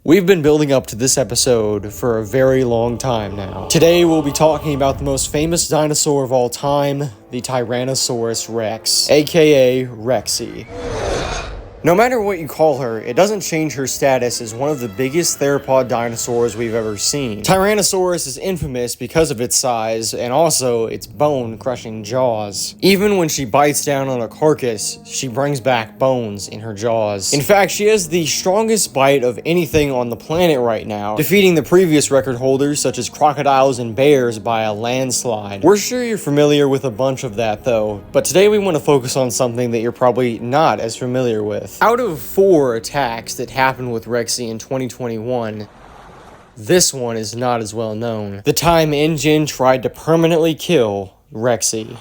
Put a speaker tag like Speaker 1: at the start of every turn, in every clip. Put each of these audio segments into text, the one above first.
Speaker 1: We've been building up to this episode for a very long time now. Today we'll be talking about the most famous dinosaur of all time, the Tyrannosaurus Rex, aka Rexy. No matter what you call her, it doesn't change her status as one of the biggest theropod dinosaurs we've ever seen. Tyrannosaurus is infamous because of its size and also its bone-crushing jaws. Even when she bites down on a carcass, she brings back bones in her jaws. In fact, she has the strongest bite of anything on the planet right now, defeating the previous record holders such as crocodiles and bears by a landslide. We're sure you're familiar with a bunch of that though, but today we want to focus on something that you're probably not as familiar with. Out of 4 attacks that happened with Rexy in 2021, this one is not as well known. The time Ingen tried to permanently kill Rexy.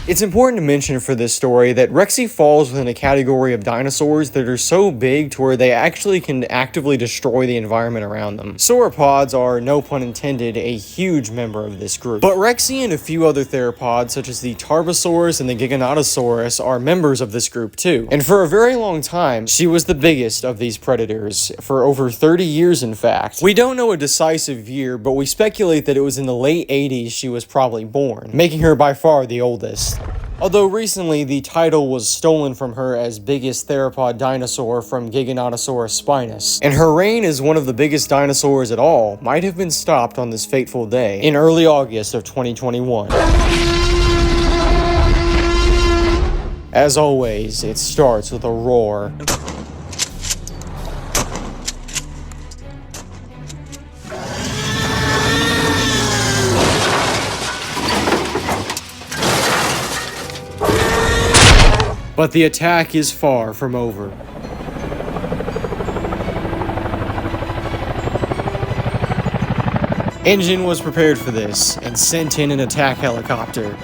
Speaker 1: It's important to mention for this story that Rexy falls within a category of dinosaurs that are so big to where they actually can actively destroy the environment around them. Sauropods are, no pun intended, a huge member of this group. But Rexy and a few other theropods, such as the Tarbosaurus and the Giganotosaurus, are members of this group too. And for a very long time, she was the biggest of these predators, for over 30 years in fact. We don't know a decisive year, but we speculate that it was in the late 80s she was probably born, making her by far the oldest. Although recently the title was stolen from her as biggest theropod dinosaur from Giganotosaurus spinus, and her reign as one of the biggest dinosaurs at all might have been stopped on this fateful day in early August of 2021. As always, it starts with a roar. But the attack is far from over. Ingen was prepared for this and sent in an attack helicopter.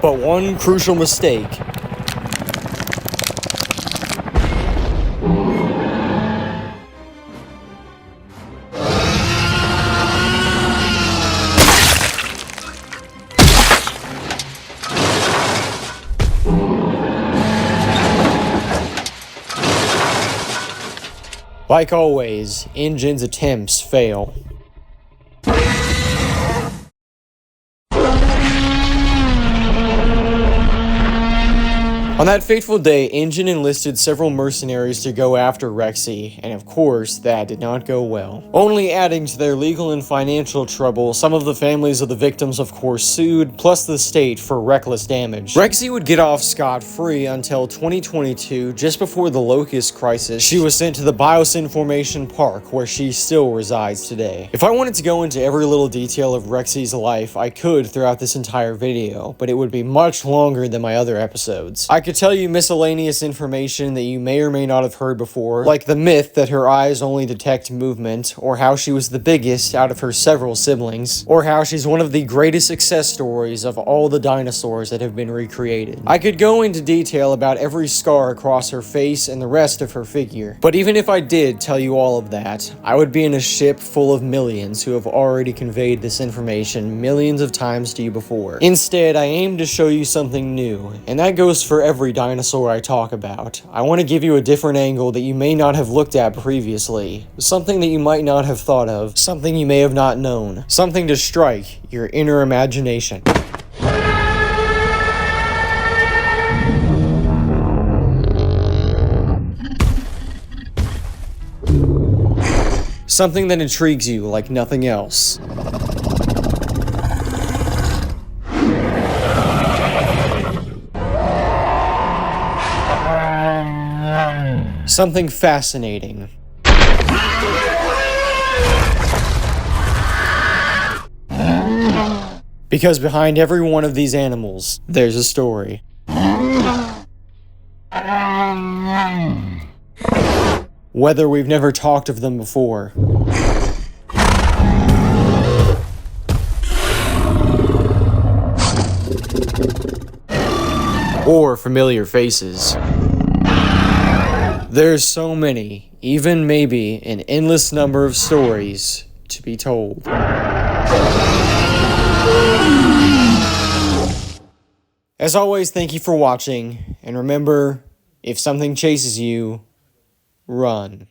Speaker 1: But one crucial mistake. Like always, Ingen's attempts fail. On that fateful day, Ingen enlisted several mercenaries to go after Rexy, and of course, that did not go well. Only adding to their legal and financial trouble, some of the families of the victims of course sued, plus the state for reckless damage. Rexy would get off scot-free until 2022, just before the Locust crisis. She was sent to the Biosyn Formation Park, where she still resides today. If I wanted to go into every little detail of Rexy's life, I could throughout this entire video, but it would be much longer than my other episodes. I could tell you miscellaneous information that you may or may not have heard before, like the myth that her eyes only detect movement, or how she was the biggest out of her several siblings, or how she's one of the greatest success stories of all the dinosaurs that have been recreated. I could go into detail about every scar across her face and the rest of her figure, but even if I did tell you all of that, I would be in a ship full of millions who have already conveyed this information millions of times to you before. Instead, I aim to show you something new, and that goes for every dinosaur I talk about. I want to give you a different angle that you may not have looked at previously, something that you might not have thought of, something you may have not known, something to strike your inner imagination. Something that intrigues you like nothing else. Something fascinating. Because behind every one of these animals, there's a story. Whether we've never talked of them before. or familiar faces. There's so many, even maybe an endless number of stories to be told. As always, thank you for watching, and remember, if something chases you, run.